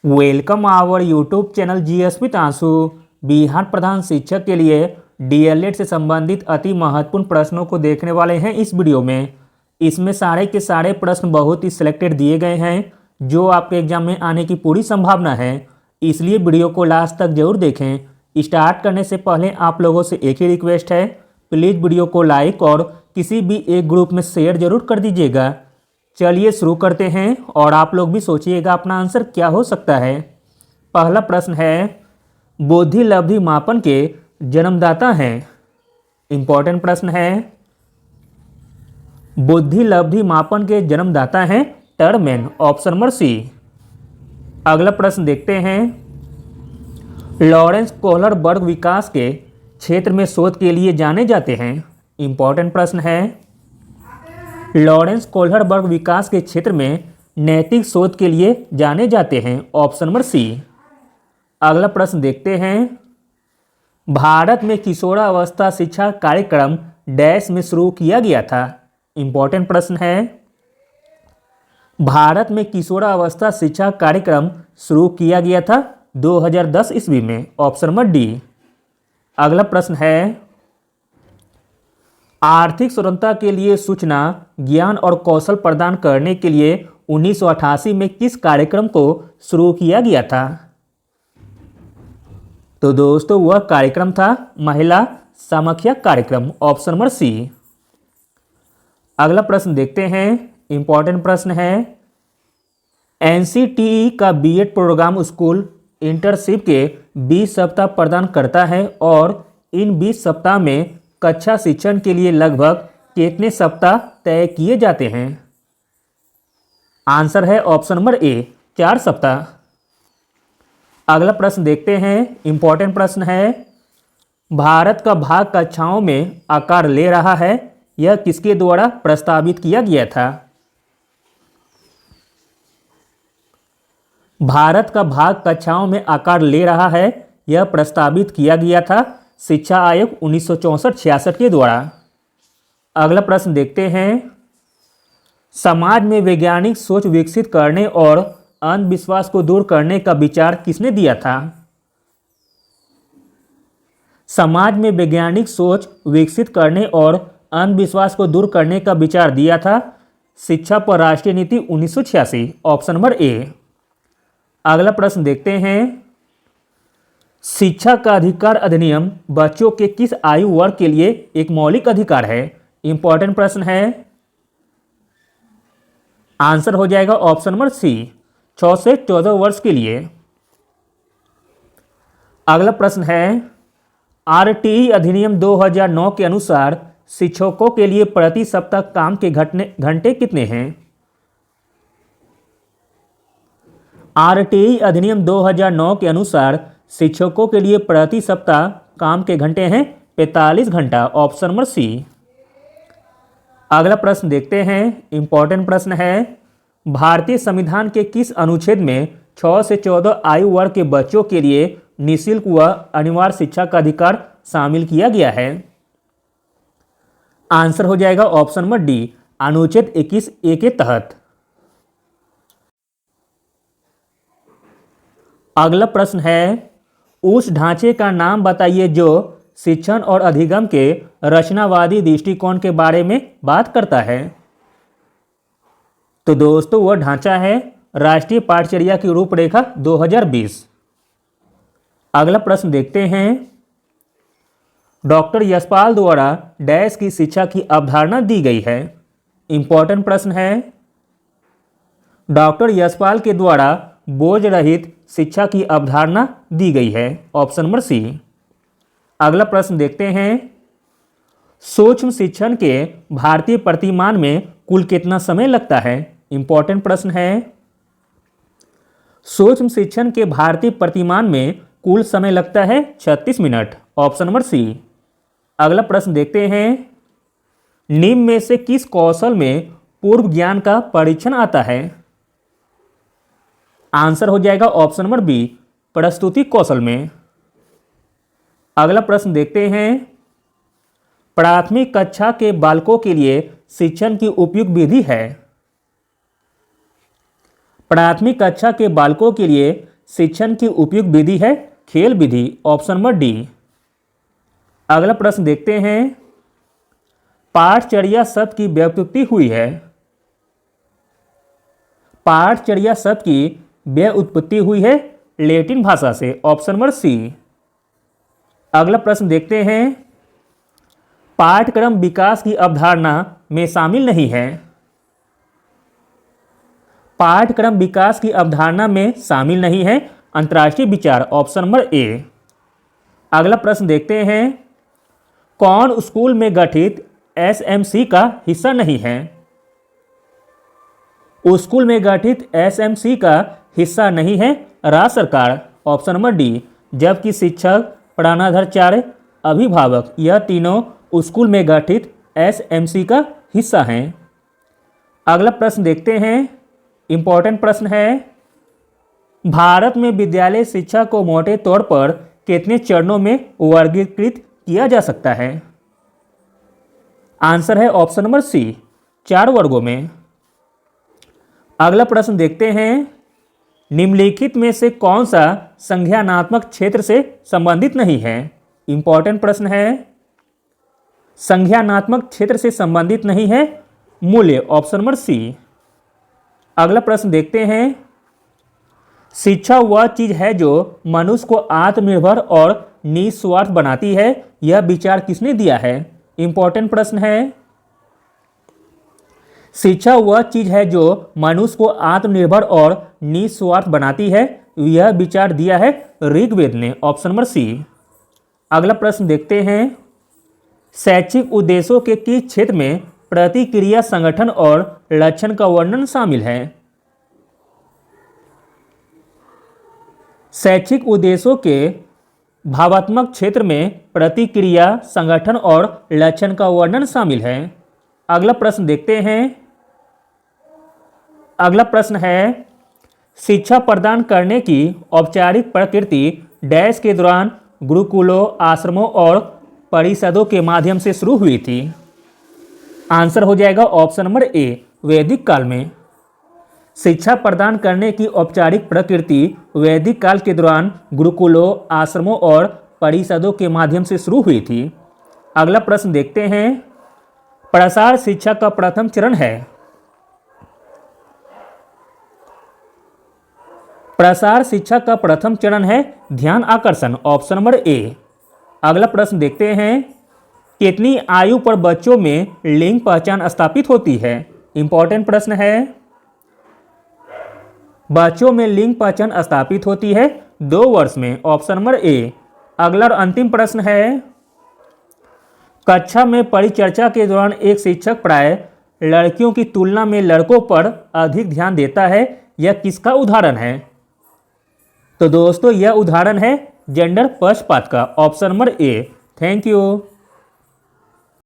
Welcome our YouTube channel GS with Aansu. Bihar प्रधान शिक्षक के लिए डीएलएड से संबंधित अति महत्वपूर्ण प्रश्नों को देखने वाले हैं इस वीडियो में। इसमें सारे के सारे प्रश्न बहुत ही सिलेक्टेड दिए गए हैं जो आपके एग्जाम में आने की पूरी संभावना है, इसलिए वीडियो को लास्ट तक जरूर देखें। स्टार्ट करने से पहले आप लोगों से एक ही रिक्वेस्ट है, प्लीज़ वीडियो को लाइक और किसी भी एक ग्रुप में शेयर जरूर कर दीजिएगा। चलिए शुरू करते हैं और आप लोग भी सोचिएगा अपना आंसर क्या हो सकता है। पहला प्रश्न है, बुद्धि लब्धि मापन के जन्मदाता हैं। इंपॉर्टेंट प्रश्न है, बुद्धि लब्धि मापन के जन्मदाता हैं टर्मेन, ऑप्शन नंबर सी। अगला प्रश्न देखते हैं, लॉरेंस कोहलरबर्ग विकास के क्षेत्र में शोध के लिए जाने जाते हैं। इंपॉर्टेंट प्रश्न है, लॉरेंस कोहलरबर्ग विकास के क्षेत्र में नैतिक शोध के लिए जाने जाते हैं, ऑप्शन नंबर सी। अगला प्रश्न देखते हैं, भारत में किशोरावस्था शिक्षा कार्यक्रम डैश में शुरू किया गया था। इंपॉर्टेंट प्रश्न है, भारत में किशोरावस्था शिक्षा कार्यक्रम शुरू किया गया था 2010 ईस्वी में, ऑप्शन नंबर डी। अगला प्रश्न है, आर्थिक स्वतंत्रता के लिए सूचना ज्ञान और कौशल प्रदान करने के लिए 1988 में किस कार्यक्रम को शुरू किया गया था। तो दोस्तों वह कार्यक्रम था महिला समाख्या कार्यक्रम, ऑप्शन नंबर सी। अगला प्रश्न देखते हैं, इंपॉर्टेंट प्रश्न है, एनसीटीई का बीएड प्रोग्राम स्कूल इंटर्नशिप के 20 सप्ताह प्रदान करता है और इन 20 सप्ताह में कक्षा शिक्षण के लिए लगभग कितने सप्ताह तय किए जाते हैं। आंसर है ऑप्शन नंबर ए, 4 सप्ताह। अगला प्रश्न देखते हैं, इंपॉर्टेंट प्रश्न है, भारत का भाग कक्षाओं में आकार ले रहा है, यह किसके द्वारा प्रस्तावित किया गया था। भारत का भाग कक्षाओं में आकार ले रहा है, यह प्रस्तावित किया गया था शिक्षा आयोग 1964-66 के द्वारा। अगला प्रश्न देखते हैं, समाज में वैज्ञानिक सोच विकसित करने और अंधविश्वास को दूर करने का विचार किसने दिया था। समाज में वैज्ञानिक सोच विकसित करने और अंधविश्वास को दूर करने का विचार दिया था शिक्षा पर राष्ट्रीय नीति 1986, ऑप्शन नंबर ए। अगला प्रश्न देखते हैं, शिक्षा का अधिकार अधिनियम बच्चों के किस आयु वर्ग के लिए एक मौलिक अधिकार है। इंपॉर्टेंट प्रश्न है, आंसर हो जाएगा ऑप्शन नंबर सी, 6 से 14 वर्ष के लिए। अगला प्रश्न है, आरटीई अधिनियम 2009 के अनुसार शिक्षकों के लिए प्रति सप्ताह काम के घंटे कितने हैं। आरटीई अधिनियम 2009 के अनुसार शिक्षकों के लिए प्रति सप्ताह काम के घंटे हैं 45 घंटा, ऑप्शन नंबर सी। अगला प्रश्न देखते हैं, इंपॉर्टेंट प्रश्न है, भारतीय संविधान के किस अनुच्छेद में 6 से 14 आयु वर्ग के बच्चों के लिए निःशुल्क व अनिवार्य शिक्षा का अधिकार शामिल किया गया है। आंसर हो जाएगा ऑप्शन नंबर डी, अनुच्छेद 21A के तहत। अगला प्रश्न है, उस ढांचे का नाम बताइए जो शिक्षण और अधिगम के रचनावादी दृष्टिकोण के बारे में बात करता है। तो दोस्तों वह ढांचा है राष्ट्रीय पाठचर्या की रूपरेखा 2020। अगला प्रश्न देखते हैं, डॉक्टर यशपाल द्वारा डैश की शिक्षा की अवधारणा दी गई है। इंपॉर्टेंट प्रश्न है, डॉक्टर यशपाल के द्वारा बोझ रहित शिक्षा की अवधारणा दी गई है, ऑप्शन नंबर सी। अगला प्रश्न देखते हैं, सूक्ष्म शिक्षण के भारतीय प्रतिमान में कुल कितना समय लगता है। इंपॉर्टेंट प्रश्न है, सूक्ष्म शिक्षण के भारतीय प्रतिमान में कुल समय लगता है 36 मिनट, ऑप्शन नंबर सी। अगला प्रश्न देखते हैं, निम्न में से किस कौशल में पूर्व ज्ञान का परीक्षण आता है। आंसर हो जाएगा ऑप्शन नंबर बी, प्रस्तुति कौशल में। अगला प्रश्न देखते हैं, प्राथमिक कक्षा के बालकों के लिए शिक्षण की उपयुक्त विधि है। प्राथमिक कक्षा के बालकों के लिए शिक्षण की उपयुक्त विधि है खेल विधि, ऑप्शन नंबर डी। अगला प्रश्न देखते हैं, पाठचर्या शब्द की व्युत्पत्ति हुई है। पाठचर्या शब्द की व्युत्पत्ति हुई है लैटिन भाषा से, ऑप्शन नंबर सी। अगला प्रश्न देखते हैं, पाठ्यक्रम विकास की अवधारणा में शामिल नहीं है। पाठ्यक्रम विकास की अवधारणा में शामिल नहीं है अंतर्राष्ट्रीय विचार, ऑप्शन नंबर ए। अगला प्रश्न देखते हैं, कौन स्कूल में गठित एसएमसी का हिस्सा नहीं है। स्कूल में गठित एसएमसी का हिस्सा नहीं है राज्य सरकार, ऑप्शन नंबर डी। जबकि शिक्षक, प्रधानाचार्य, अभिभावक यह तीनों स्कूल में गठित एसएमसी का हिस्सा हैं। अगला प्रश्न देखते हैं, इंपॉर्टेंट प्रश्न है, भारत में विद्यालय शिक्षा को मोटे तौर पर कितने चरणों में वर्गीकृत किया जा सकता है। आंसर है ऑप्शन नंबर सी, 4 वर्गों में। अगला प्रश्न देखते हैं, निम्नलिखित में से कौन सा संज्ञानात्मक क्षेत्र से संबंधित नहीं है। इंपॉर्टेंट प्रश्न है, संज्ञानात्मक क्षेत्र से संबंधित नहीं है मूल्य, ऑप्शन नंबर सी। अगला प्रश्न देखते हैं, शिक्षा वह चीज है जो मनुष्य को आत्मनिर्भर और निस्वार्थ बनाती है, यह विचार किसने दिया है। इंपॉर्टेंट प्रश्न है, शिक्षा वह चीज है जो मनुष्य को आत्मनिर्भर और निस्वार्थ बनाती है, यह विचार दिया है ऋग्वेद ने, ऑप्शन नंबर सी। अगला प्रश्न देखते हैं, शैक्षिक उद्देश्यों के किस क्षेत्र में प्रतिक्रिया संगठन और लक्षण का वर्णन शामिल है। शैक्षिक उद्देश्यों के भावात्मक क्षेत्र में प्रतिक्रिया संगठन और लक्षण का वर्णन शामिल है। अगला प्रश्न देखते हैं, अगला प्रश्न है, शिक्षा प्रदान करने की औपचारिक प्रकृति डैश के दौरान गुरुकुलों, आश्रमों और परिषदों के माध्यम से शुरू हुई थी। आंसर हो जाएगा ऑप्शन नंबर ए, वैदिक काल में। शिक्षा प्रदान करने की औपचारिक प्रकृति वैदिक काल के दौरान गुरुकुलों, आश्रमों और परिषदों के माध्यम से शुरू हुई थी। अगला प्रश्न देखते हैं, प्रसार शिक्षा का प्रथम चरण है। प्रसार शिक्षा का प्रथम चरण है ध्यान आकर्षण, ऑप्शन नंबर ए। अगला प्रश्न देखते हैं, कितनी आयु पर बच्चों में लिंग पहचान स्थापित होती है। इंपॉर्टेंट प्रश्न है, बच्चों में लिंग पहचान स्थापित होती है 2 वर्ष में, ऑप्शन नंबर ए। अगला और अंतिम प्रश्न है, कक्षा में परिचर्चा के दौरान एक शिक्षक प्राय लड़कियों की तुलना में लड़कों पर अधिक ध्यान देता है, यह किसका उदाहरण है। तो दोस्तों यह उदाहरण है जेंडर पक्षपात का, option number A. Thank you.